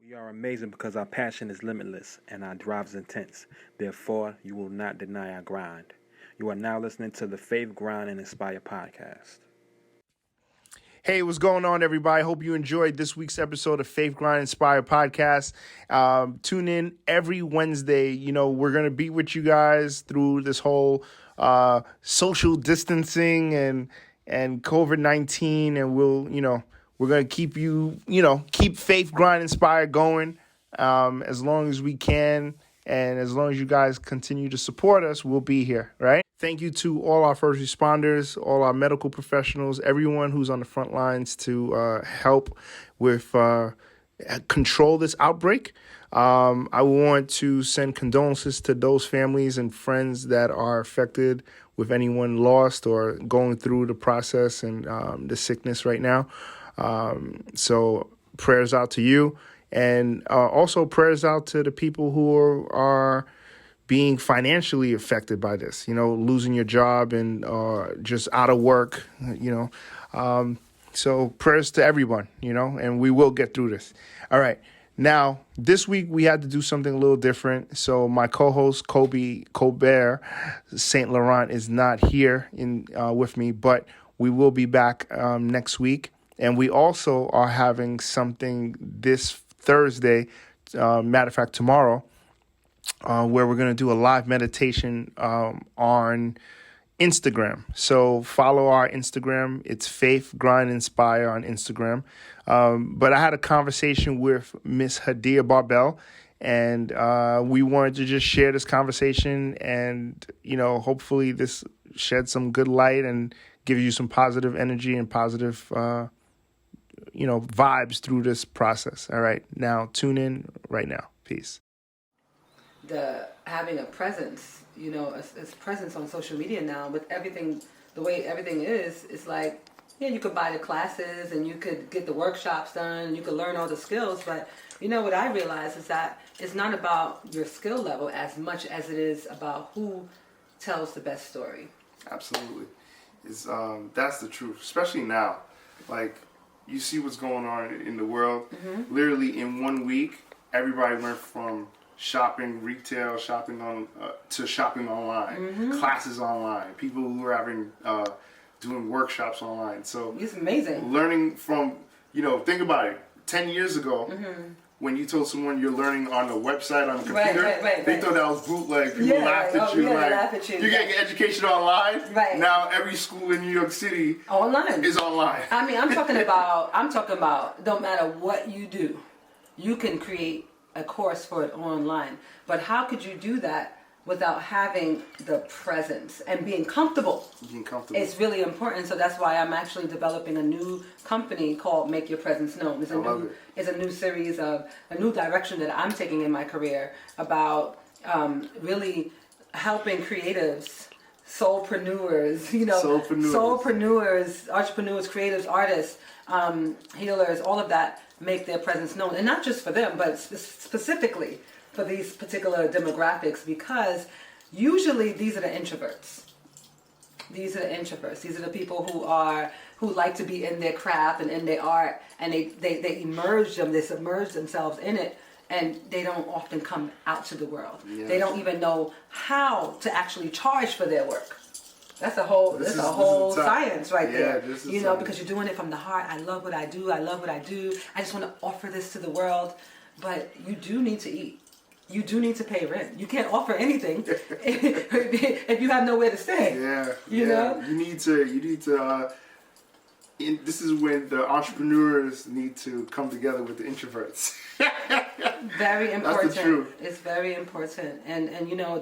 We are amazing because our passion is limitless and our drive is intense. Therefore, you will not deny our grind. You are now listening to the Faith, Grind, and Inspire podcast. Hey, what's going on, everybody? Hope you enjoyed this week's episode of Faith, Grind, Inspire podcast. Tune in every Wednesday. You know, we're going to be with you guys through this whole social distancing and COVID-19. And we're going to keep keep Faith, Grind, Inspire going as long as we can. And as long as you guys continue to support us, we'll be here, right? Thank you to all our first responders, all our medical professionals, everyone who's on the front lines to help with control this outbreak. I want to send condolences to those families and friends that are affected with anyone lost or going through the process and the sickness right now. So prayers out to you. And also prayers out to the people who are being financially affected by this, losing your job and just out of work, So prayers to everyone, and we will get through this. All right. Now, this week we had to do something a little different. So my co-host, Colbert St. Laurent, is not here with me, but we will be back next week. And we also are having something this Thursday, matter of fact, tomorrow, where we're going to do a live meditation on Instagram. So follow our Instagram. It's Faith, Grind, Inspire on Instagram. But I had a conversation with Miss Hadiiya Barbel, and we wanted to just share this conversation and, hopefully this shed some good light and give you some positive energy and positive vibes through this process. All right. Now tune in right now. Peace. The having a presence, a presence on social media now with everything, the way everything is, it's like, you could buy the classes and you could get the workshops done and you could learn all the skills. But what I realize is that it's not about your skill level as much as it is about who tells the best story. Absolutely. That's the truth, especially now. Like, you see what's going on in the world. Mm-hmm. Literally in 1 week, everybody went from shopping retail, to shopping online, mm-hmm. Classes online, people who are doing workshops online. So it's amazing. Learning from, think about it. 10 years ago, mm-hmm. when you told someone you're learning on a website on a computer, they thought that was bootleg. People laughed at you. You're getting an education online. Right. Now every school in New York City is online. I mean, I'm talking about no matter what you do, you can create a course for it online. But how could you do that without having the presence and being comfortable? It's really important. So that's why I'm actually developing a new company called Make Your Presence Known. It's a new series of a new direction that I'm taking in my career about really helping creatives, soulpreneurs, entrepreneurs, creatives, artists, healers, all of that, make their presence known. And not just for them, but specifically for these particular demographics, because usually these are the introverts. These are the people who like to be in their craft and in their art, and they submerge themselves in it, and they don't often come out to the world. Yes. They don't even know how to actually charge for their work. That's a whole science right there. Because you're doing it from the heart. I love what I do. I just want to offer this to the world. But you do need to eat. You do need to pay rent. You can't offer anything if you have nowhere to stay. You know? You need to this is when the entrepreneurs need to come together with the introverts. Very important. That's the truth. It's very important. And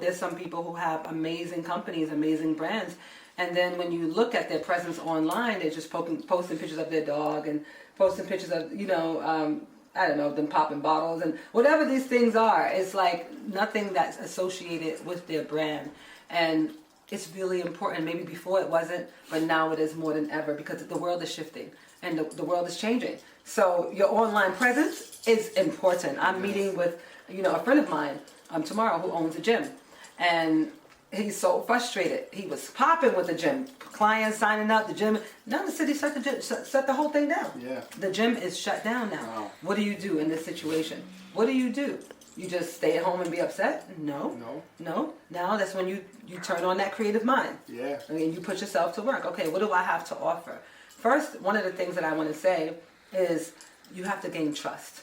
there's some people who have amazing companies, amazing brands, and then when you look at their presence online, they're just posting pictures of their dog and posting pictures of them popping bottles and whatever these things are. It's like nothing that's associated with their brand. And it's really important. Maybe before it wasn't, but now it is more than ever because the world is shifting and the world is changing. So your online presence is important. I'm meeting with, a friend of mine tomorrow who owns a gym, and He's so frustrated. He was popping with the gym. Clients signing up, the gym. Now the city shut the whole thing down. Yeah. The gym is shut down now. Wow. What do you do in this situation? What do? You just stay at home and be upset? No. Now that's when you turn on that creative mind. Yeah. I mean, you put yourself to work. Okay, what do I have to offer? First, one of the things that I want to say is you have to gain trust.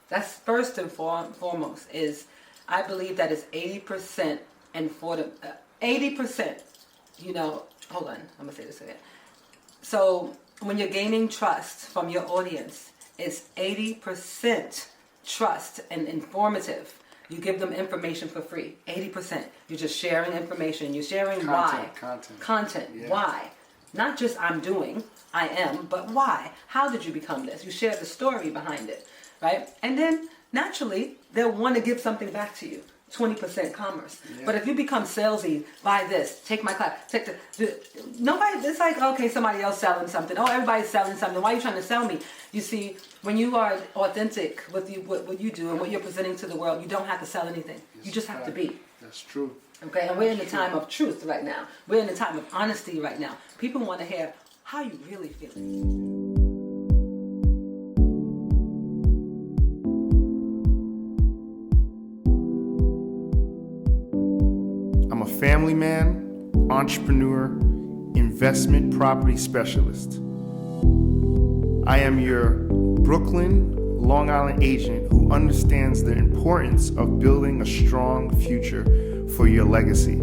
That's first and foremost. Is I believe that is 80% and 80%. Hold on. I'm gonna say this again. So when you're gaining trust from your audience, it's 80% trust and informative. You give them information for free. 80%. You're just sharing information. You're sharing content. Yeah. Why? Not just I am, but why? How did you become this? You share the story behind it, right? And then naturally they'll want to give something back to you. 20% commerce. Yeah. But if you become salesy, buy this, take my class, nobody, it's like, okay, somebody else selling something. Oh, everybody's selling something. Why are you trying to sell me? You see, when you are authentic with what you do and what you're presenting to the world, you don't have to sell anything. You just have to be. That's true. Okay, and we're in the time of truth right now. We're in the time of honesty right now. People want to hear how you really feel. I'm a family man, entrepreneur, investment property specialist. I am your Brooklyn, Long Island agent who understands the importance of building a strong future for your legacy.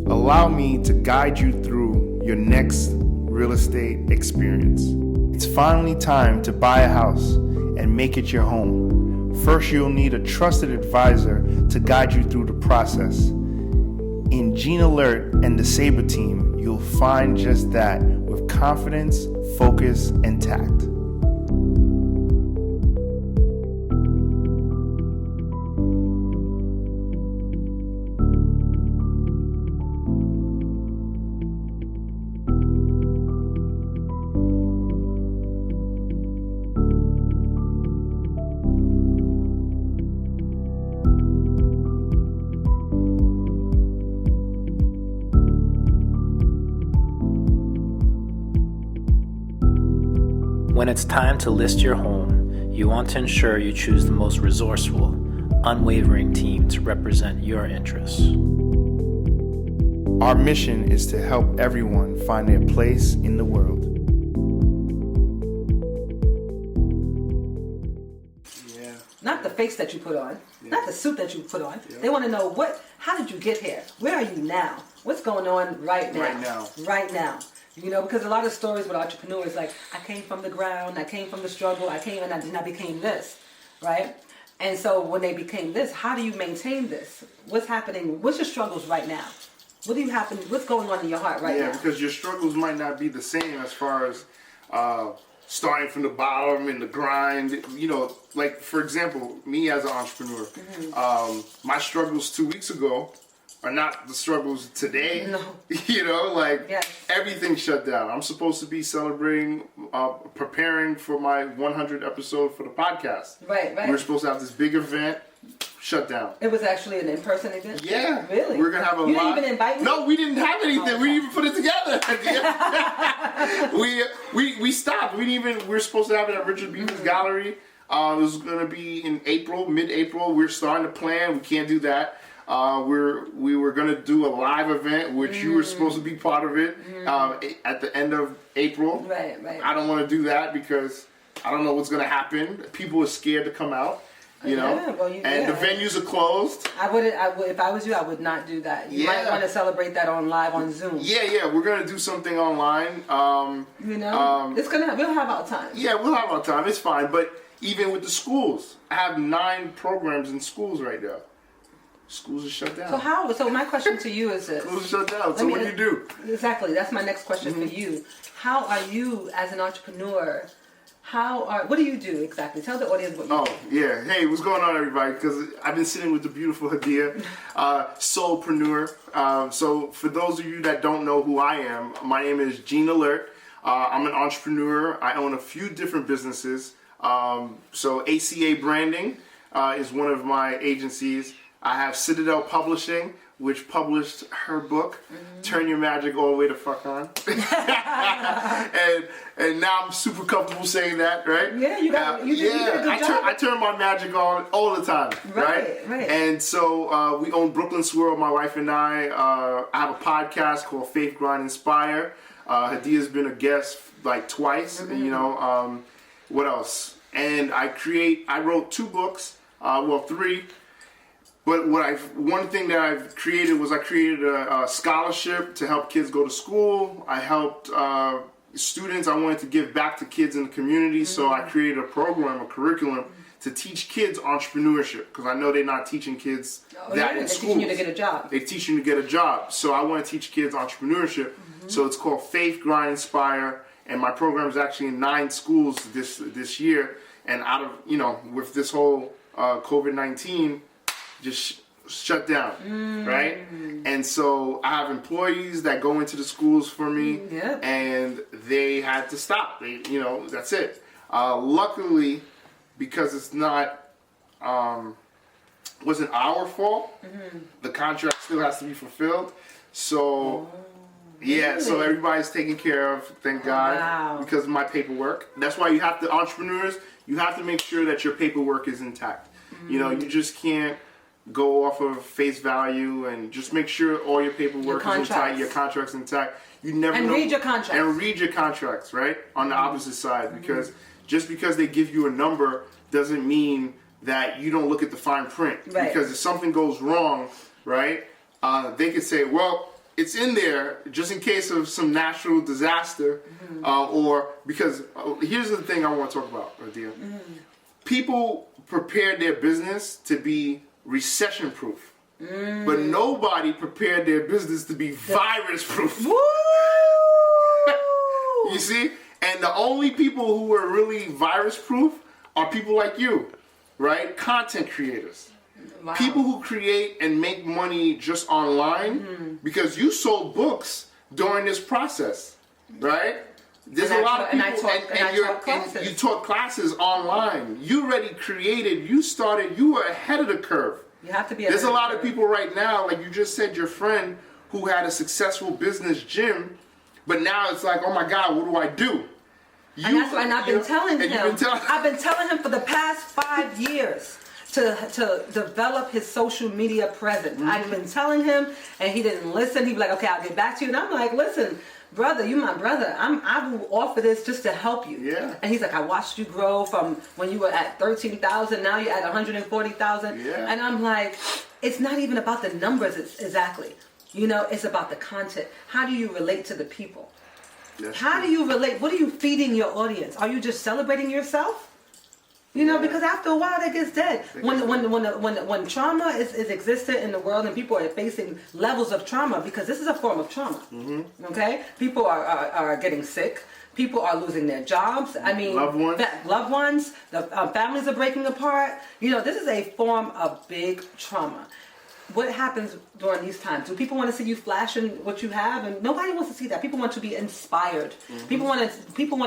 Allow me to guide you through your next real estate experience. It's finally time to buy a house and make it your home. First, you'll need a trusted advisor to guide you through the process. In Gene Alert and the Sabre team, you'll find just that with confidence, focus, and tact. When it's time to list your home, you want to ensure you choose the most resourceful, unwavering team to represent your interests. Our mission is to help everyone find their place in the world. Yeah. Not the face that you put on, not the suit that you put on. Yeah. They want to know how did you get here? Where are you now? What's going on right now? Right now. Because a lot of stories with entrepreneurs, like, I came from the ground, I came from the struggle, I became this, right? And so when they became this, how do you maintain this? What's happening? What's your struggles right now? What's going on in your heart right now? Yeah, because your struggles might not be the same as far as starting from the bottom and the grind. Like, for example, me as an entrepreneur, my struggles 2 weeks ago are not the struggles today. No. Everything shut down. I'm supposed to be celebrating, preparing for my 100th episode for the podcast. Right. We were supposed to have this big event, shut down. It was actually an in-person event? Yeah. Really? We're going to have a You didn't even invite me? No, we didn't have anything. Okay. We didn't even put it together. we stopped. We were supposed to have it at Richard Beaver's Gallery. It was going to be in April, mid-April. We're starting to plan. We can't do that. We were going to do a live event, which you were supposed to be part of it, at the end of April. Right. I don't want to do that because I don't know what's going to happen. People are scared to come out, the venues are closed. If I was you, I would not do that. You might want to celebrate that live on Zoom. Yeah, we're going to do something online. We'll have our time. Yeah, we'll have our time. It's fine. But even with the schools, I have 9 programs in schools right now. Schools are shut down. So my question to you is this. Schools are shut down. So what do you do? Exactly. That's my next question for you. How are you as an entrepreneur? What do you do exactly? Tell the audience what you do. Oh, yeah. Hey, what's going on, everybody? Because I've been sitting with the beautiful Hadiiya, soulpreneur. So for those of you that don't know who I am, my name is Gene Alerte. I'm an entrepreneur. I own a few different businesses. So ACA Branding is one of my agencies. I have Citadel Publishing, which published her book, Turn Your Magic All the Way to Fuck On. and now I'm super comfortable saying that, right? Yeah, you did a good job. I turn my magic on all the time, right? And so we own Brooklyn Swirl, my wife and I. I have a podcast called Faith Grind Inspire. Hadiiya's been a guest like twice, you know. What else? And I wrote 2 books, 3. But one thing that I've created was I created a scholarship to help kids go to school. I helped students. I wanted to give back to kids in the community, so I created a program, a curriculum to teach kids entrepreneurship, because I know they're not teaching kids that in schools. They're teaching you to get a job. They teach you to get a job. So I want to teach kids entrepreneurship. So it's called Faith Grind Inspire, and my program is actually in 9 schools this year. And out of, you know, with this whole COVID-19 just shut down, right? And so I have employees that go into the schools for me, and they had to stop. You know, that's it. Luckily, because it's not wasn't our fault, the contract still has to be fulfilled. So yeah, so everybody's taken care of, thank God, because of my paperwork. That's why you have to, entrepreneurs, you have to make sure that your paperwork is intact. You know, you just can't go off of face value, and just make sure all your paperwork is intact, your contract's intact. You never know. Read your contracts. And read your contracts, right? On the opposite side, because just because they give you a number doesn't mean that you don't look at the fine print. Right. Because if something goes wrong, right, they could say, well, it's in there just in case of some natural disaster, or because here's the thing I want to talk about, Hadiiya. People prepared their business to be recession proof, but nobody prepared their business to be virus proof. You see? And the only people who are really virus proof are people like you, right? Content creators. Wow. People who create and make money just online, because you sold books during this process, right? There's a lot of people, and you taught classes online. You already created, you started, you were ahead of the curve. You have to be. There's a lot of people right now, like you just said, your friend who had a successful business gym, but now it's like, oh my God, what do I do? And I've been telling him. I've been telling him for the past 5 years to develop his social media presence. I've been telling him, and he didn't listen. He'd be like, okay, I'll get back to you. And I'm like, listen, brother, you my brother. I will offer this just to help you. Yeah. And he's like, I watched you grow from when you were at 13,000, now you're at 140,000. Yeah. And I'm like, it's not even about the numbers exactly. You know, it's about the content. How do you relate to the people? How do you relate? What are you feeding your audience? Are you just celebrating yourself? You know, because after a while that gets dead. When trauma is existent in the world, and people are facing levels of trauma, because this is a form of trauma. Okay, people are getting sick. People are losing their jobs. I mean, loved ones. The families are breaking apart. You know, this is a form of big trauma. What happens during these times? Do people want to see you flashing what you have? And nobody wants to see that. People want to be inspired. People want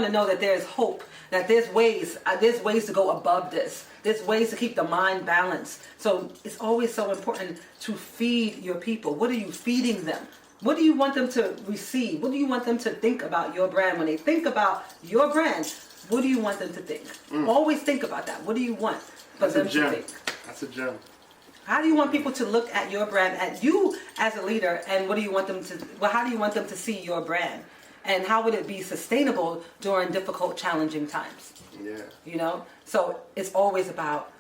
to know that there's hope, that there's ways to go above this. There's ways to keep the mind balanced. So it's always so important to feed your people. What are you feeding them? What do you want them to receive? What do you want them to think about your brand? When they think about your brand, what do you want them to think? Always think about that. What do you want for them to think? That's a gem. How do you want people to look at your brand, at you as a leader, and what do you want them to? Well, how do you want them to see your brand, and how would it be sustainable during difficult, challenging times? Yeah. You know, so it's always about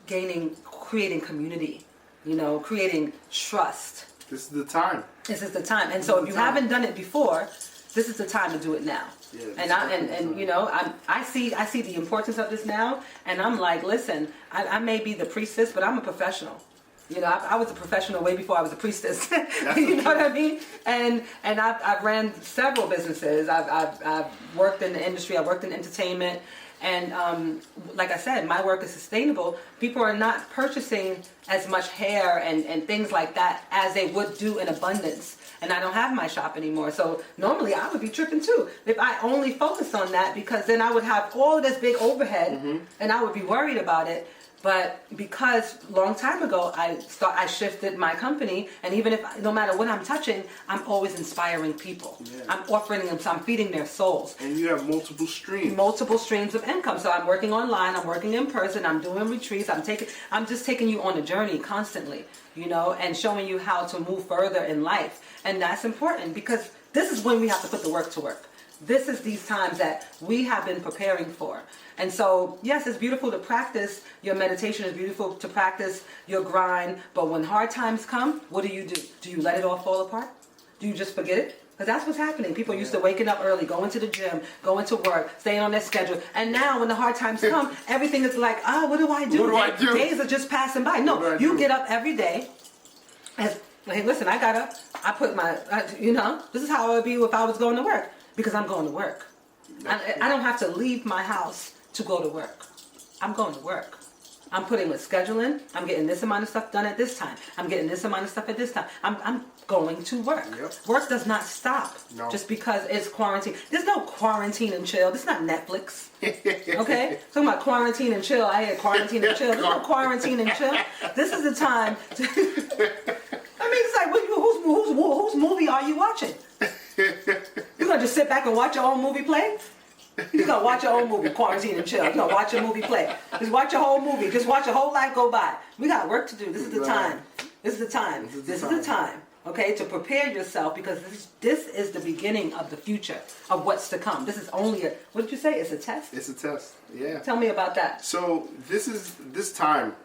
creating community. You know, creating trust. This is the time. This is the time, and so if you haven't done it before, this is the time to do it now. Yeah, and you know, I see the importance of this now, and I'm like, listen, I may be the priestess, but I'm a professional. You know, I was a professional way before I was a priestess. You know what I mean? And I've ran several businesses. I've worked in the industry. I worked in entertainment. And like I said, my work is sustainable. People are not purchasing as much hair and things like that as they would do in abundance. And I don't have my shop anymore. So normally I would be tripping too if I only focused on that, because then I would have all of this big overhead and I would be worried about it. But because long time ago I shifted my company, and even if no matter what I'm touching, I'm always inspiring people. Yeah. I'm offering them, so I'm feeding their souls. And you have multiple streams. Multiple streams of income. So I'm working online, I'm working in person, I'm doing retreats, I'm just taking you on a journey constantly, you know, and showing you how to move further in life. And that's important because this is when we have to put the work to work. This is these times that we have been preparing for. And so, yes, it's beautiful to practice your meditation. It's beautiful to practice your grind. But when hard times come, what do? Do you let it all fall apart? Do you just forget it? Because that's what's happening. People used to waking up early, going to the gym, going to work, staying on their schedule. And now when the hard times come, everything is like, what do I do? What do I do? Days are just passing by. No, you get up every day. Hey, listen, I got up. I put this is how it would be if I was going to work. Because I'm going to work. I don't have to leave my house to go to work. I'm going to work. I'm putting a schedule in. I'm getting this amount of stuff done at this time. I'm getting this amount of stuff at this time. I'm going to work. Yep. Work does not stop just because it's quarantine. There's no quarantine and chill. This is not Netflix. Okay? Talking about quarantine and chill. I hear quarantine and chill. There's no quarantine and chill. This is the time to... I mean, it's like, whose movie are you watching? You're going to just sit back and watch your own movie play? You're going to watch your own movie, quarantine and chill. You're going to watch your movie play. Just watch your whole movie. Just watch your whole life go by. We got work to do. This is the time. This is the time. This is the time. Okay, to prepare yourself because this is the beginning of the future of what's to come. This is only what did you say? It's a test? It's a test, yeah. Tell me about that. So this time,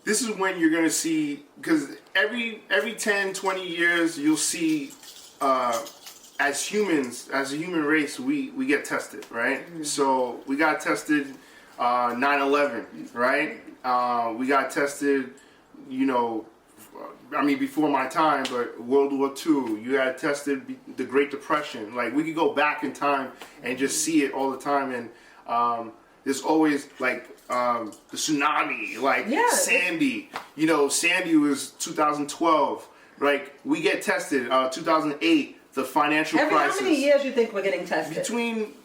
this is when you're going to see, because every 10, 20 years, you'll see, as humans, as a human race, we get tested, right? Mm-hmm. So we got tested 9/11, right? We got tested, before my time, but World War II, you had tested the Great Depression. Like, we could go back in time and just see it all the time. And there's always, like, the tsunami, like Sandy. Sandy was 2012. Like, we get tested, 2008, the financial crisis. How many years you think we're getting tested?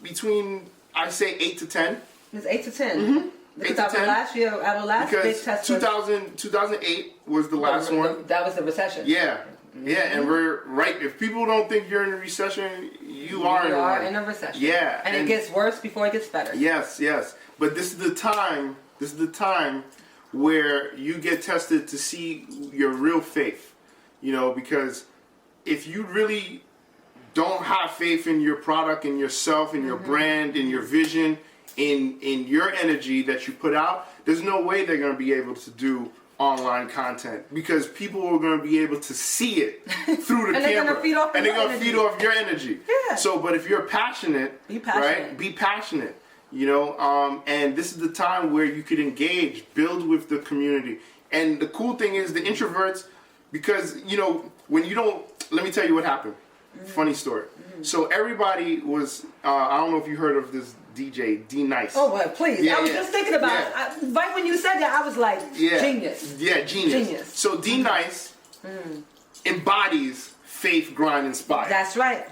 Between I say 8 to 10. It's 8 to 10. Mm-hmm. Because our last big test 2008 was the last one. That was the recession. Yeah. Mm-hmm. Yeah, and we're right. If people don't think you're in a recession, you are in a recession. Yeah. And it gets worse before it gets better. Yes. But this is the time where you get tested to see your real faith. Because if you really don't have faith in your product, in yourself, in your brand, in your vision, in your energy that you put out, there's no way they're going to be able to do online content because people are going to be able to see it through the and camera. And they're going to feed off your energy. Yeah. So, but if you're passionate, be passionate. Right? Be passionate. And this is the time where you could engage, build with the community. And the cool thing is the introverts, because, when you don't, let me tell you what happened. Funny story. So everybody was, I don't know if you heard of this DJ, D Nice. Oh, well, please. I was just thinking about it. Right when you said that, I was like, genius. Yeah, genius. So D Nice embodies faith, grind, inspire. That's right.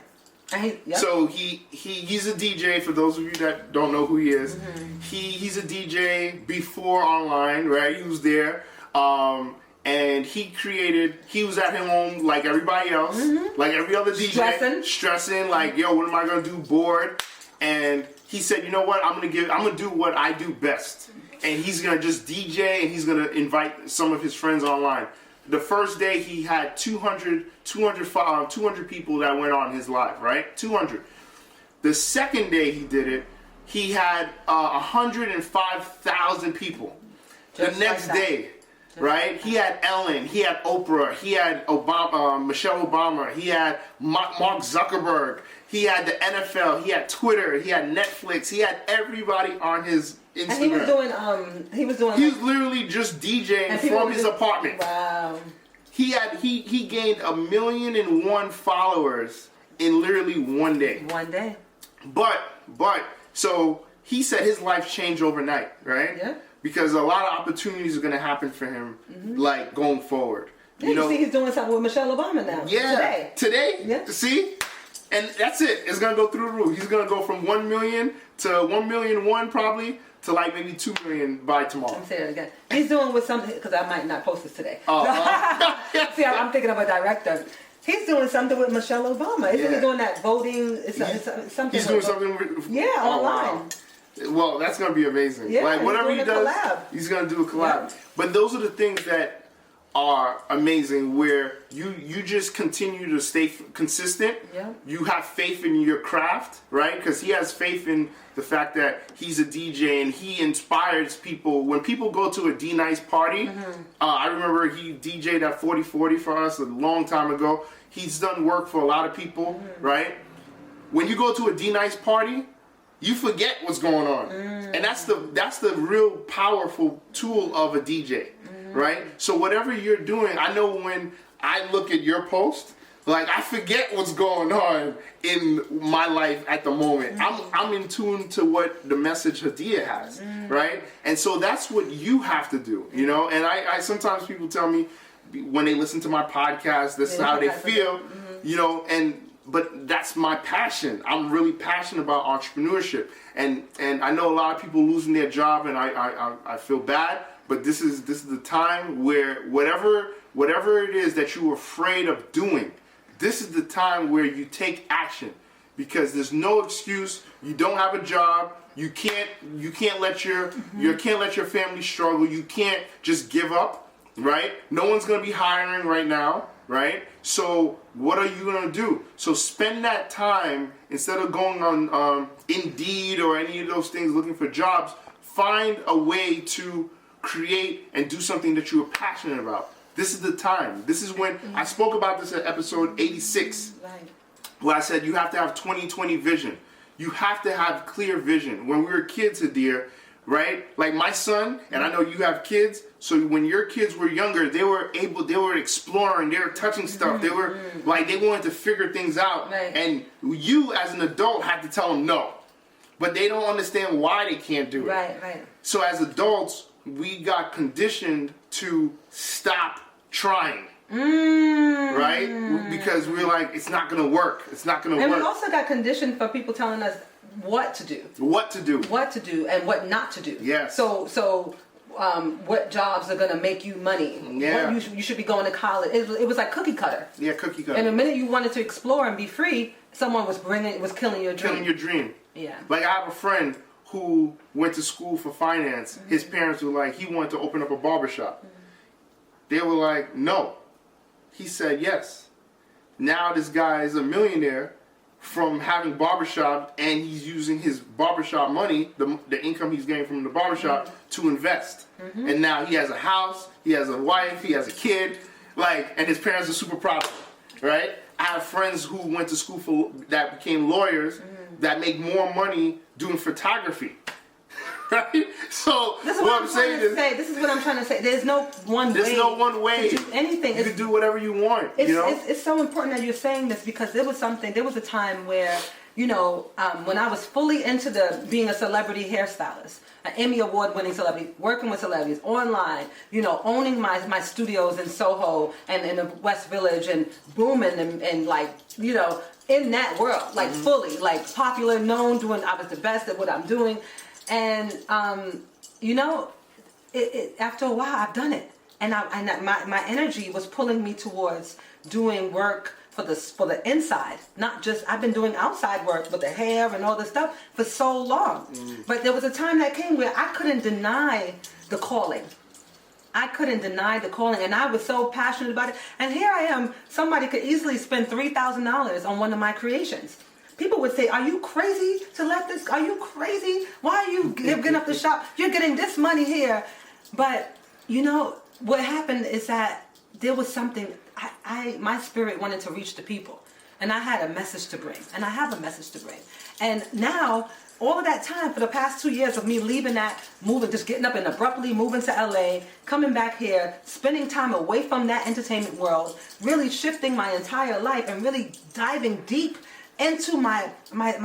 So he's a DJ, for those of you that don't know who he is. He's a DJ before online, right? He was there. And he was at home like everybody else, like every other DJ, stressing, like, yo, what am I gonna do? Bored. And he said, you know what? I'm gonna do what I do best. And he's gonna just DJ, and he's gonna invite some of his friends online. The first day he had 200 people that went on his live, right? 200. The second day he did it, he had 105,000 people. The next day. Right? He had Ellen, he had Oprah, he had Michelle Obama, he had Mark Zuckerberg, he had the NFL, he had Twitter, he had Netflix, he had everybody on his Instagram. And he was literally just DJing from his apartment. Wow. He gained 1,000,001 followers in literally one day. One day. But so he said his life changed overnight, right? Yeah. Because a lot of opportunities are going to happen for him, like, going forward. You see he's doing something with Michelle Obama now. Yeah. Today? Yeah. See? And that's it. It's going to go through the roof. He's going to go from 1 million to 1,000,001 probably to like maybe 2 million by tomorrow. Let me say that again. He's doing with something, because I might not post this today. Oh, See, I'm thinking of a director. He's doing something with Michelle Obama. Isn't he doing that voting? It's something. He's doing something with, online. Wow. Well, that's going to be amazing. Yeah, like whatever he does, collab. he's going to do a collab. Yeah. But those are the things that are amazing, where you just continue to stay consistent. Yeah. You have faith in your craft, right? Because he has faith in the fact that he's a DJ and he inspires people. When people go to a D-Nice party, I remember he DJ'd at 4040 for us a long time ago. He's done work for a lot of people, right? When you go to a D-Nice party, you forget what's going on. And that's the real powerful tool of a DJ, right? So whatever you're doing, I know when I look at your post, like I forget what's going on in my life at the moment. I'm in tune to what the message Hadiiya has, right? And so that's what you have to do, you know? And I sometimes people tell me when they listen to my podcast, this is how they feel, you know, but that's my passion. I'm really passionate about entrepreneurship, and I know a lot of people losing their job, and I feel bad. But this is the time where whatever it is that you're afraid of doing, this is the time where you take action, because there's no excuse. You don't have a job. You can't let your family struggle. You can't just give up, right? No one's gonna be hiring right now, right? So what are you gonna do? So spend that time, instead of going on Indeed or any of those things looking for jobs. Find a way to create and do something that you are passionate about. This is the time. This is when I spoke about this at episode 86, where I said you have to have 20/20 vision. You have to have clear vision. When we were kids, Hadiiya, right? Like my son, and I know you have kids, so when your kids were younger, they were exploring, they were touching stuff, they were like, they wanted to figure things out, and you as an adult had to tell them no. But they don't understand why they can't do it. Right. So as adults, we got conditioned to stop trying. Right? Because we're like, it's not going to work. It's not going to work. And we also got conditioned for people telling us what to do. What to do. What to do and what not to do. Yes. So what jobs are going to make you money. Yeah. What you should be going to college. It was like cookie cutter. Yeah, cookie cutter. And the minute you wanted to explore and be free, someone was killing your dream. Killing your dream. Yeah. Like I have a friend who went to school for finance. His parents were like, he wanted to open up a barbershop. They were like, no. He said yes. Now this guy is a millionaire from having barbershop, and he's using his barbershop money, the income he's getting from the barbershop, to invest. And now he has a house, he has a wife, he has a kid, and his parents are super proud of him, right? I have friends who went to school that became lawyers that make more money doing photography. Right? So this is what I'm saying is, this is what I'm trying to say. There's no one way. There's no one way to do anything. You can do whatever you want. It's so important that you're saying this, because there was a time where, when I was fully into being a celebrity hairstylist, an Emmy award-winning celebrity, working with celebrities online, owning my studios in Soho and in the West Village, and booming and in that world, fully, popular, known, I was the best at what I'm doing. And after a while, I've done it, and my energy was pulling me towards doing work for the inside, not just. I've been doing outside work with the hair and all this stuff for so long, but there was a time that came where I couldn't deny the calling. And I was so passionate about it. And here I am. Somebody could easily spend $3,000 on one of my creations. People would say, are you crazy to let this, are you crazy? Why are you giving up the shop? You're getting this money here. But, what happened is that there was something, my spirit wanted to reach the people. And I had a message to bring. And I have a message to bring. And now, all of that time, for the past 2 years of me leaving that, moving, just getting up and abruptly moving to LA, coming back here, spending time away from that entertainment world, really shifting my entire life and really diving deep into my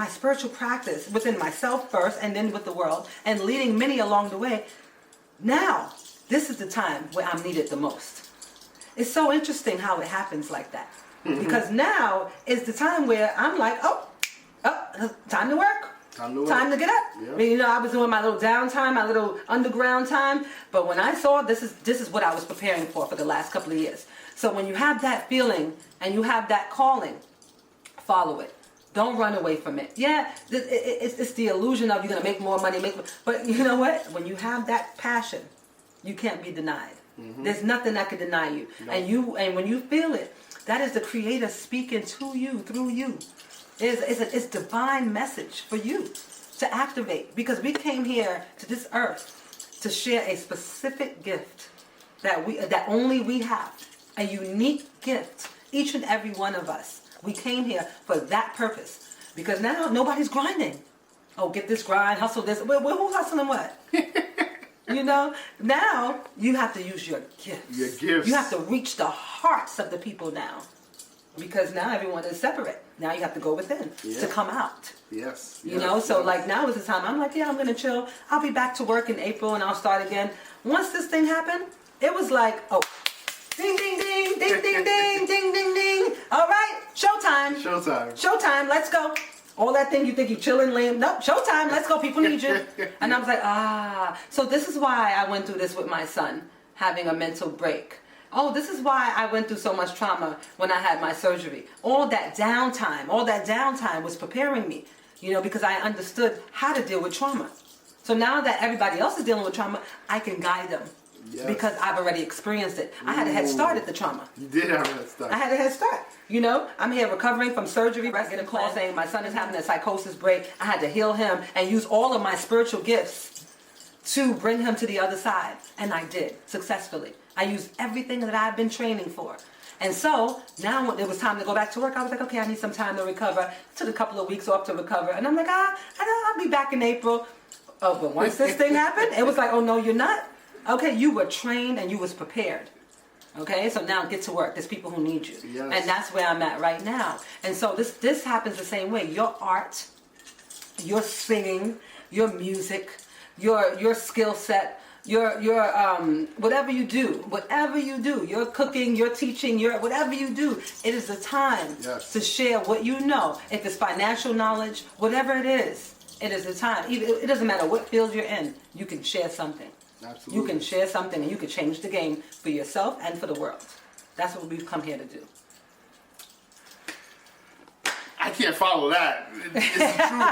spiritual practice within myself first, and then with the world, and leading many along the way. Now, this is the time where I'm needed the most. It's so interesting how it happens like that. Because now is the time where I'm like, oh, time to work. Time to get up. Yeah. I mean, you know, I was doing my little downtime, my little underground time. But when I saw this is what I was preparing for the last couple of years. So when you have that feeling and you have that calling, follow it. Don't run away from it. Yeah, it's the illusion of you're going to make more money. But you know what? When you have that passion, you can't be denied. Mm-hmm. There's nothing that can deny you. No. And when you feel it, that is the Creator speaking to you, through you. It's divine message for you to activate. Because we came here to this earth to share a specific gift that only we have. A unique gift. Each and every one of us. We came here for that purpose. Because now nobody's grinding. Oh, get this grind, hustle this. Who's hustling what? You know? Now you have to use your gifts. Your gifts. You have to reach the hearts of the people now. Because now everyone is separate. Now you have to go within to come out. Yes. You know? So like now is the time. I'm like, yeah, I'm going to chill. I'll be back to work in April and I'll start again. Once this thing happened, it was like, oh, ding, ding, ding, ding, ding, ding, ding, ding, ding. All right, showtime. Showtime, let's go. All that thing you think you chilling, lame. Nope, showtime, let's go. People need you. And I was like, So this is why I went through this with my son, having a mental break. Oh, this is why I went through so much trauma when I had my surgery. All that downtime was preparing me, you know, because I understood how to deal with trauma. So now that everybody else is dealing with trauma, I can guide them. Yes. Because I've already experienced it. I had a head start at the trauma. You did have a head start. I had a head start. You know, I'm here recovering from surgery. I get a call saying my son is having a psychosis break. I had to heal him and use all of my spiritual gifts to bring him to the other side. And I did, successfully. I used everything that I've been training for. And so, now when it was time to go back to work, I was like, okay, I need some time to recover. It took a couple of weeks off to recover. And I'm like, I'll be back in April. Oh, but once this thing happened, it was like, oh, no, you're not. Okay, you were trained and you was prepared. Okay, so now get to work. There's people who need you. Yes. And that's where I'm at right now. And so this happens the same way. Your art, your singing, your music, your skill set, your whatever you do, your cooking, your teaching, whatever you do, it is the time to share what you know. If it's financial knowledge, whatever it is the time. It doesn't matter what field you're in, you can share something. Absolutely. You can share something and you can change the game for yourself and for the world. That's what we've come here to do. I can't follow that. It's the truth.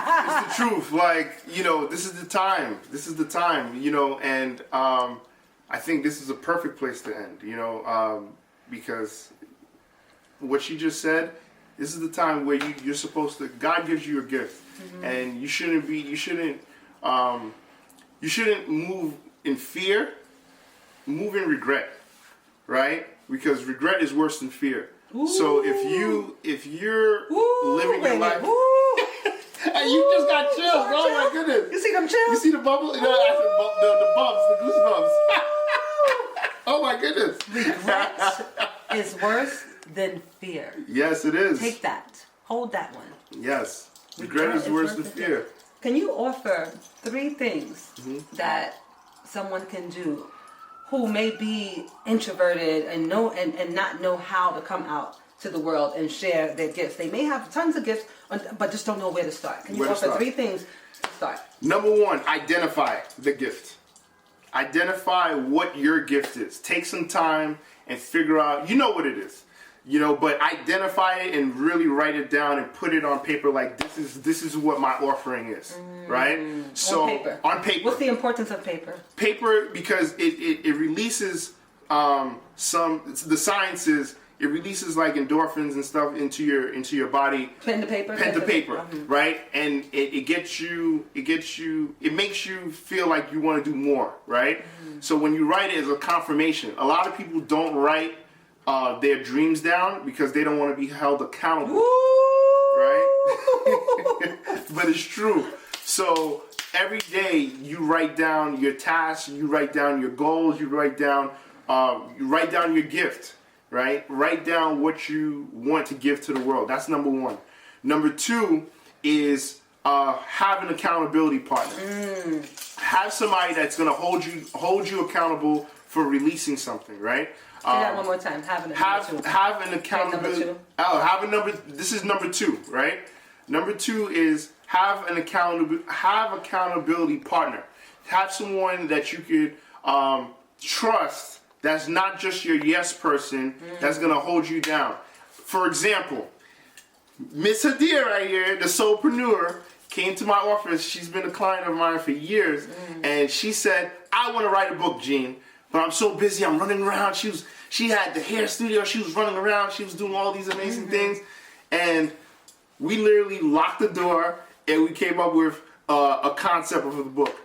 It's the truth. Like, you know, this is the time, you know, and I think this is a perfect place to end, you know, because what she just said, this is the time where you're supposed to, God gives you a gift, and you shouldn't move in fear, move in regret, right? Because regret is worse than fear. Ooh. So if you're living your life, and you just got chills. Oh my goodness! You see them chills? You see the bubble? No, the bumps, the goosebumps. Oh my goodness! Regret is worse than fear. Yes, it is. Take that. Hold that one. Yes, regret is worse than fear. Can you offer 3 things that someone can do who may be introverted and not know how to come out to the world and share their gifts? They may have tons of gifts, but just don't know where to start. Can you offer 3 things to start? Number 1, identify the gift. Identify what your gift is. Take some time and figure out, you know what it is. You know, but identify it and really write it down and put it on paper. Like this is what my offering is, right? So on paper. What's the importance of paper? Paper, because it releases the sciences. It releases like endorphins and stuff into your body. Pen to paper. Right? And it makes you feel like you want to do more, right? So when you write it as a confirmation, a lot of people don't write their dreams down because they don't want to be held accountable. Right? But it's true. So every day you write down your tasks, you write down your goals, you write down your gift, right? Write down what you want to give to the world. That's number 1. Number 2 is have an accountability partner. Have somebody that's going to hold you accountable for releasing something, right? Say that one more time. Have an accountability. This is number 2, right? Number 2 is have accountability partner. Have someone that you could trust. That's not just your yes person. That's gonna hold you down. For example, Miss Hadiiya right here, the soulpreneur, came to my office. She's been a client of mine for years, and she said, "I want to write a book, Gene, but I'm so busy. I'm running around." She had the hair studio. She was running around. She was doing all these amazing things, and we literally locked the door, and we came up with a concept of the book.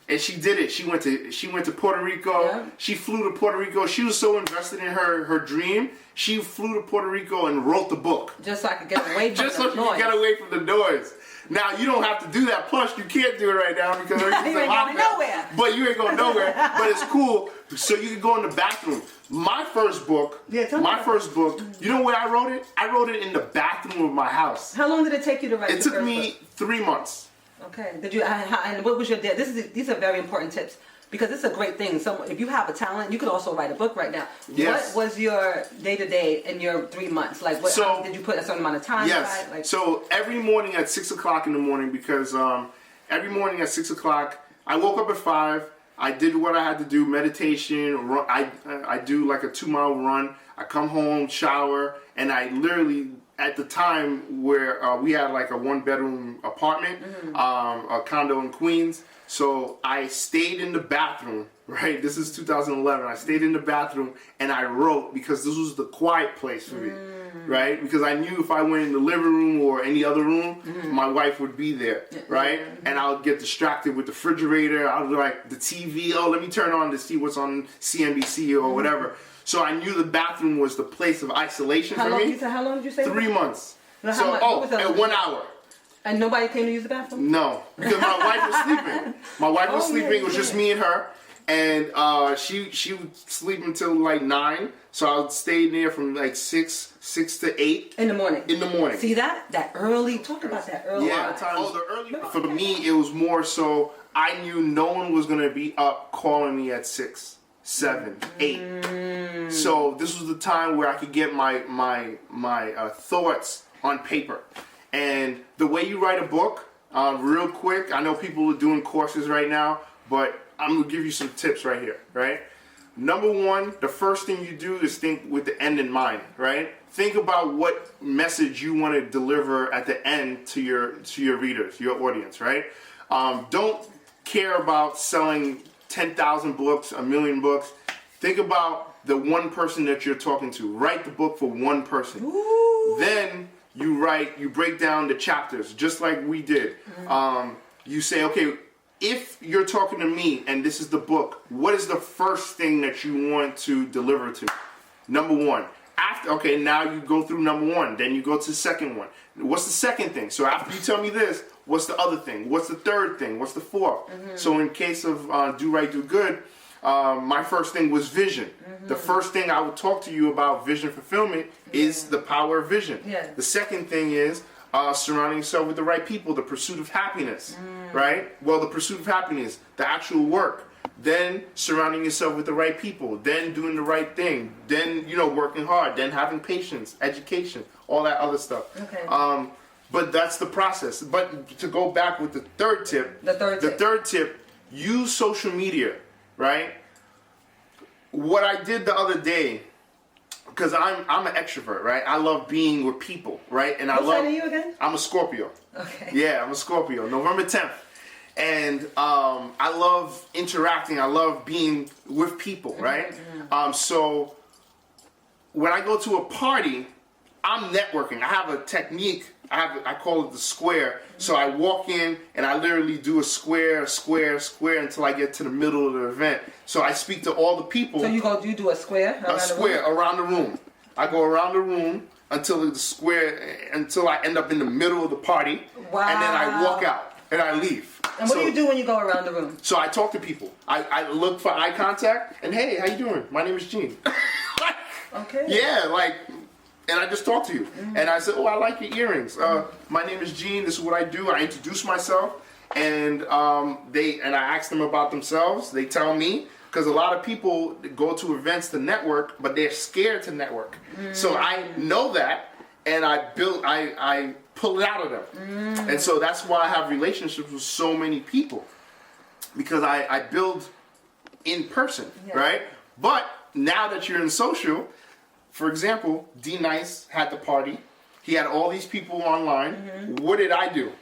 And she did it. She went to Puerto Rico. Yeah. She flew to Puerto Rico. She was so invested in her dream. She flew to Puerto Rico and wrote the book. Just so I could get away from Just the so you noise. can get away from the noise. Now you don't have to do that. Plus, you can't do it right now because You ain't going nowhere. But you ain't going nowhere. But it's cool. So you can go in the bathroom. My first book. Yeah, tell me about first book. You know where I wrote it? I wrote it in the bathroom of my house. How long did it take you to write? It took me 3 months. Okay. Did you? And what was your day? These are very important tips because it's a great thing. So if you have a talent, you could also write a book right now. Yes. What was your day to day in your 3 months? Like, did you put a certain amount of time? Yes. aside? Like, So every morning at 6 o'clock in the morning, because every morning at 6 o'clock, I woke up at 5. I did what I had to do, meditation. I do like a 2-mile run. I come home, shower, and I literally, at the time where we had like a 1-bedroom apartment, a condo in Queens. So I stayed in the bathroom, right? This is 2011. I stayed in the bathroom and I wrote because this was the quiet place for me, right? Because I knew if I went in the living room or any other room, my wife would be there, right? And I would get distracted with the refrigerator. I would like the TV. Oh, let me turn on to see what's on CNBC or whatever. So I knew the bathroom was the place of isolation for me. How long did you say? 3 months. Now, So, at 1 hour. And nobody came to use the bathroom? No, because my wife was sleeping. My wife was sleeping. It was just me and her, and she would sleep until like 9. So I would stay there from like 6 to 8 In the morning. in the morning. See that early? Talk about that early. Yeah, the early. For me, it was more so I knew no one was gonna be up calling me at 6, 7, 8. So this was the time where I could get my thoughts on paper. And the way you write a book, real quick, I know people are doing courses right now, but I'm gonna give you some tips right here, right? Number 1, the first thing you do is think with the end in mind, right? Think about what message you want to deliver at the end to your readers, your audience, right? Don't care about selling 10,000 books, 1 million books. Think about the one person that you're talking to. Write the book for one person. Ooh. Then you break down the chapters just like we did. You say, okay, if you're talking to me and this is the book, what is the first thing that you want to deliver to me? Number 1. Okay, now you go through number 1, then you go to the second one. What's the second thing? So after you tell me this, what's the other thing? What's the third thing? What's the fourth? So in case of Do Right, Do Good, my first thing was vision. The first thing I would talk to you about vision fulfillment is the power of vision. Yeah. The second thing is surrounding yourself with the right people, the pursuit of happiness, right? Well, the pursuit of happiness, the actual work. Then surrounding yourself with the right people, then doing the right thing, then working hard, then having patience, education, all that other stuff. Okay. But that's the process. But to go back with the third tip, the third tip, use social media, right? What I did the other day, because I'm an extrovert, right? I love being with people, right? And What sign are you again? I'm a Scorpio. Okay. Yeah, I'm a Scorpio. November 10th. And I love interacting. I love being with people, right? So when I go to a party, I'm networking. I have a technique. I call it the square. So I walk in and I literally do a square until I get to the middle of the event. So I speak to all the people. So you do a square around the room? Around the room. I go around the room until I end up in the middle of the party. Wow. And then I walk out and I leave. And what do you do when you go around the room? So I talk to people. I look for eye contact and hey, how you doing? My name is Gene. Okay. Yeah, and I just talk to you. And I said, oh, I like your earrings. My name is Gene. This is what I do. I introduce myself, and I ask them about themselves. They tell me, because a lot of people go to events to network, but they're scared to network. So I know that, and I pull it out of them. And so that's why I have relationships with so many people, because I build in person, right? But now that you're in social, for example, D Nice had the party. He had all these people online. What did I do?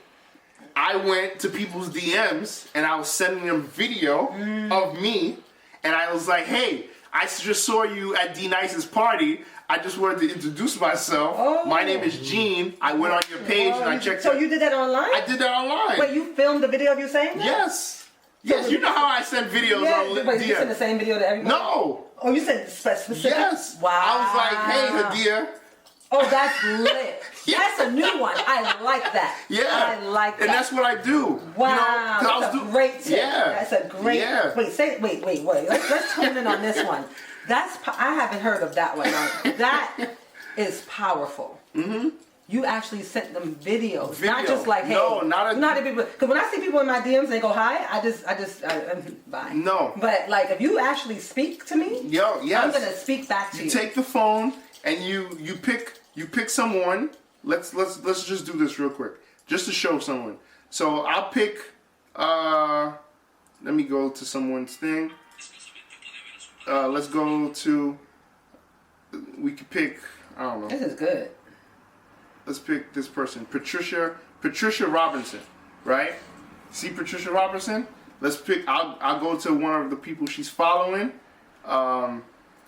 I went to people's DMs and I was sending them video of me, and I was like, hey, I just saw you at D Nice's party. I just wanted to introduce myself. My name is Gene. I went on your page and I checked. So you did that online? I did that online. Wait, you filmed the video of you saying that? Yes. Yes, you know how I send videos on DM. Wait, you sent the same video to everybody? No. Oh, you sent specific? Yes. Wow. I was like, hey, Hadiiya. Oh, that's lit. That's a new one. I like that. Yeah. I like that. And that's what I do. Wow. You know, that's a great tip. Yeah. That's a great. Yeah. Wait. Let's tune in on this one. I haven't heard of that one. Now, that is powerful. You actually sent them videos, not just like, hey, not people. Because when I see people in my DMs, they go hi. I just bye. No. But like, if you actually speak to me, yes. I'm gonna speak back to you. You take the phone and you pick someone. Let's just do this real quick, just to show someone. So I'll pick. Let me go to someone's thing. Let's go to. We could pick. I don't know. This is good. Let's pick this person, Patricia Robinson, right? See Patricia Robinson? Let's pick. I'll go to one of the people she's following.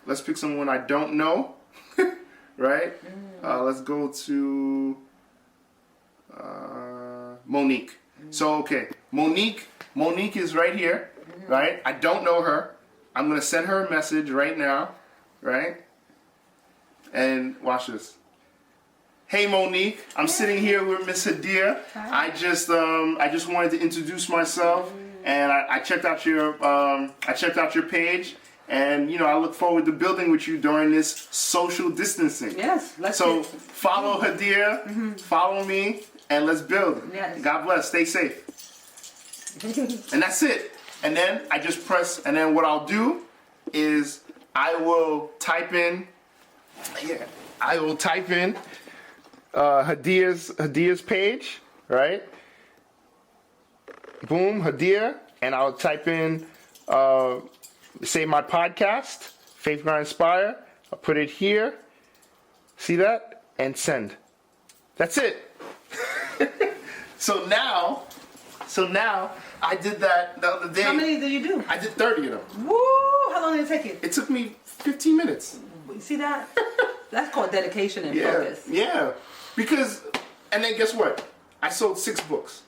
Let's pick someone I don't know, right? Let's go to Monique. So okay, Monique is right here, right? I don't know her. I'm gonna send her a message right now, right? And watch this. Hey Monique, I'm sitting here with Miss Hadiiya. I just wanted to introduce myself, and I checked out your page, and I look forward to building with you during this social distancing. Yes, so follow Hadiiya, follow me, and let's build. Yes. God bless. Stay safe. And that's it. And then I just press, and then what I'll do is I will type in. Hadiiya's page, right? Boom, Hadiiya, and I'll type in, say my podcast, Faith Grind Inspire. I'll put it here. See that? And send. That's it. So now I did that the other day. How many did you do? I did 30 of them. Woo! How long did it take you? It took me 15 minutes. You see that? That's called dedication and focus. Yeah. Because, and then guess what? I sold 6 books.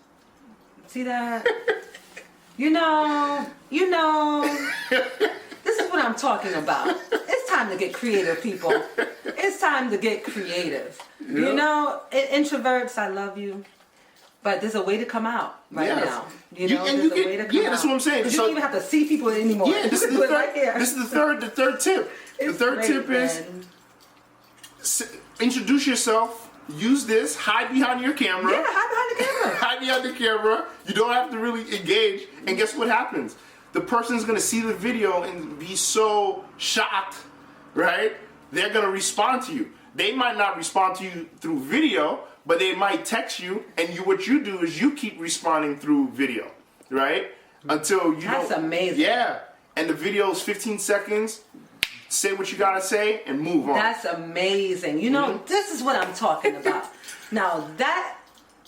See that? You know, this is what I'm talking about. It's time to get creative, people. It's time to get creative. Yeah. Introverts, I love you. But there's a way to come out now. There's a way to come out. Yeah, that's what I'm saying. You don't even have to see people anymore. Yeah, this is the third. Right here. This is the third tip. The third tip is introduce yourself. Use this. Hide behind your camera. Yeah, hide behind the camera. Hide behind the camera. You don't have to really engage. And guess what happens? The person's gonna see the video and be so shocked, right? They're gonna respond to you. They might not respond to you through video, but they might text you, and what you do is you keep responding through video, right? Until you. That's amazing. Yeah, and the video is 15 seconds. Say what you gotta say and move on. That's amazing. This is what I'm talking about. Now that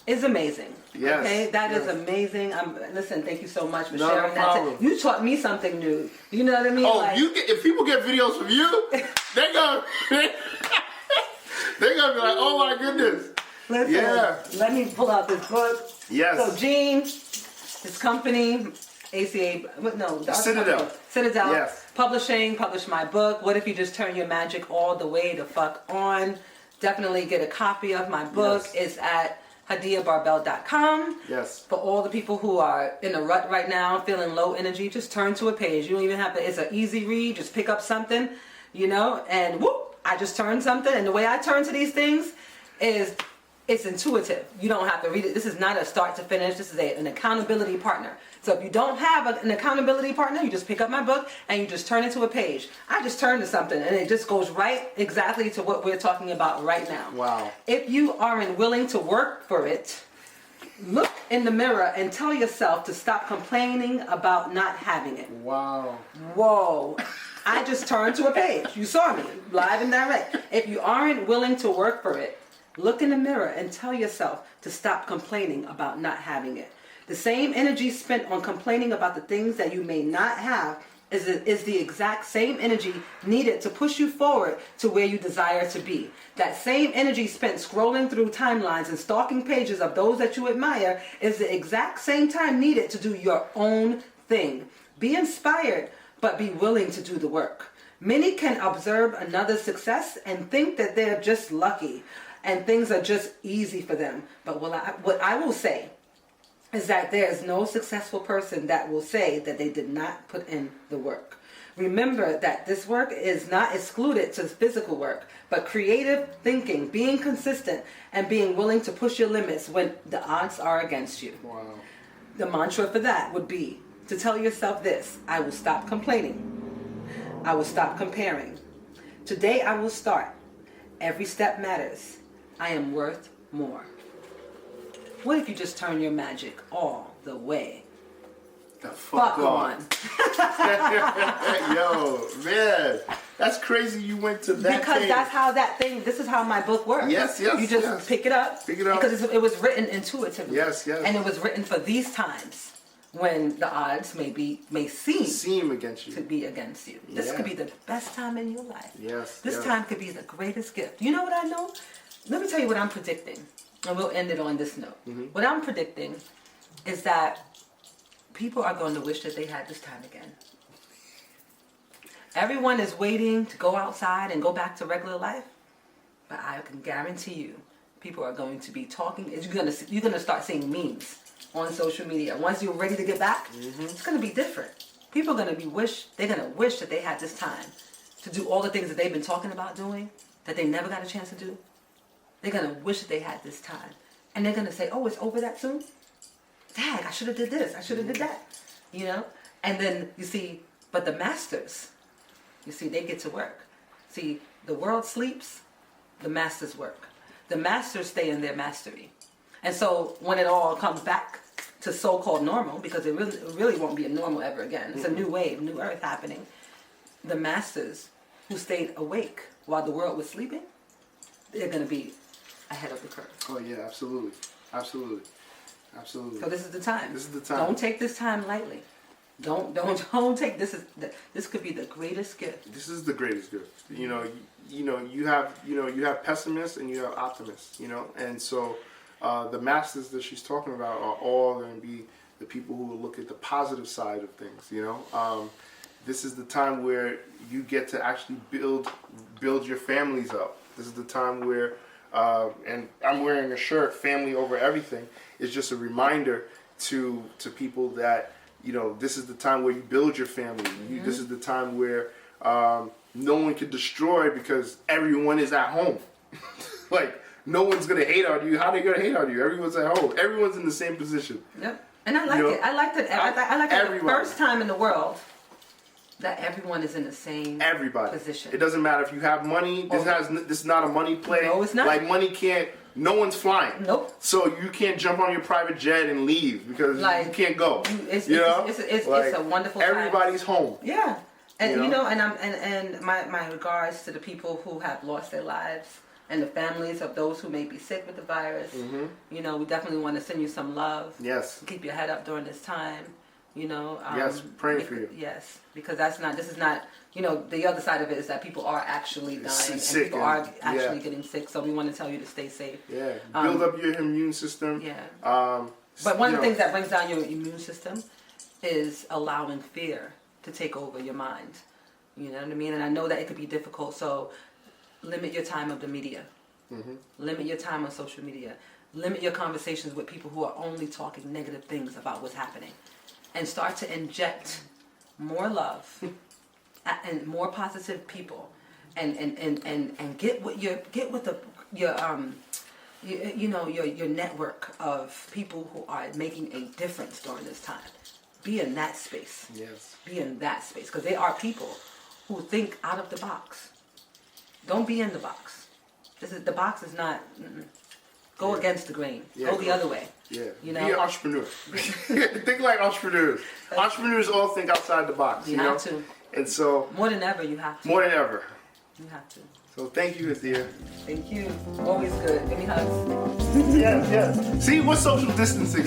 is amazing. Yes. Okay, that is amazing. Listen, thank you so much for No sharing problem. that. You taught me something new. You know what I mean? Oh, if people get videos from you, they're gonna be like, oh my goodness. Listen, let me pull out this book. Yes. So Gene, his company, Citadel. Yes. Published my book. What if you just turn your magic all the way the fuck on? Definitely get a copy of my book. Yes. It's at HadiiyaBarbel.com. Yes. For all the people who are in a rut right now, feeling low energy, just turn to a page. You don't even have to. It's an easy read. Just pick up something, and whoop! I just turned something. And the way I turn to these things is it's intuitive. You don't have to read it. This is not a start to finish. This is an accountability partner. So if you don't have an accountability partner, you just pick up my book and you just turn it to a page. I just turned to something and it just goes right exactly to what we're talking about right now. Wow. If you aren't willing to work for it, look in the mirror and tell yourself to stop complaining about not having it. Wow. Whoa. I just turned to a page. You saw me, live and direct. If you aren't willing to work for it, look in the mirror and tell yourself to stop complaining about not having it. The same energy spent on complaining about the things that you may not have is the exact same energy needed to push you forward to where you desire to be. That same energy spent scrolling through timelines and stalking pages of those that you admire is the exact same time needed to do your own thing. Be inspired, but be willing to do the work. Many can observe another's success and think that they're just lucky and things are just easy for them. But what I will say is that there is no successful person that will say that they did not put in the work. Remember that this work is not excluded to physical work, but creative thinking, being consistent, and being willing to push your limits when the odds are against you. Wow. The mantra for that would be to tell yourself this: I will stop complaining. I will stop comparing. Today I will start. Every step matters. I am worth more. What if you just turn your magic all the way? The fuck on. Yo, man. That's crazy you went to that Because thing. that's how this is how my book works. Yes. You just pick it up. Because it was written intuitively. Yes. And it was written for these times when the odds may seem against you. to be against you. This could be the best time in your life. Yes. This time could be the greatest gift. You know what I know? Let me tell you what I'm predicting. And we'll end it on this note. Mm-hmm. What I'm predicting is that people are going to wish that they had this time again. Everyone is waiting to go outside and go back to regular life. But I can guarantee you, people are going to be talking. You're going to start seeing memes on social media. Once you're ready to get back, it's going to be different. People are going to wish that they had this time to do all the things that they've been talking about doing that they never got a chance to do. They're going to wish that they had this time. And they're going to say, oh, it's over that soon? Dang, I should have did this. I should have did that. You know? And then, you see, but the masters, you see, they get to work. See, the world sleeps, the masters work. The masters stay in their mastery. And so when it all comes back to so-called normal, because it really won't be a normal ever again. It's a new wave, new earth happening. The masters who stayed awake while the world was sleeping, they're going to be ahead of the curve. Oh yeah, absolutely. Absolutely. So this is the time. This is the time. Don't take this time lightly. Don't take this. This could be the greatest gift. This is the greatest gift. You have pessimists and you have optimists. And so the masters that she's talking about are all going to be the people who will look at the positive side of things. This is the time where you get to actually build your families up. This is the time where, and I'm wearing a shirt, "Family over everything." It's just a reminder to people that this is the time where you build your family. This is the time where no one can destroy because everyone is at home. Like no one's gonna hate on you. How are they gonna hate on you? Everyone's at home. Everyone's in the same position. Yep. And I like it. I like that. I like it. The first time in the world that everyone is in the same position. It doesn't matter if you have money. This is not a money play. No, it's not. Like money can't. No one's flying. Nope. So you can't jump on your private jet and leave because you can't go. It's a wonderful time. Everybody's home. Yeah. And and my regards to the people who have lost their lives and the families of those who may be sick with the virus. We definitely want to send you some love. Yes. Keep your head up during this time. Yes, praying for you. Yes, because this is not, the other side of it is that people are actually dying sick and people are actually getting sick. So we want to tell you to stay safe. Yeah, build up your immune system. Yeah. But one of the things that brings down your immune system is allowing fear to take over your mind. You know what I mean? And I know that it could be difficult. So limit your time of the media. Limit your time on social media. Limit your conversations with people who are only talking negative things about what's happening. And start to inject more love and more positive people, and get with your you know, your network of people who are making a difference during this time. Be in that space. Yes. Be in that space, because they are people who think out of the box. Don't be in the box. The box is not. Go against the grain. Go the other way. Yeah. You know? Be an entrepreneur. Think like entrepreneurs. Entrepreneurs all think outside the box. You have to. And so. More than ever, you have to. More than ever. You have to. So thank you, Hadiiya. Thank you. Always good. Give me hugs. Yes. See, what's social distancing?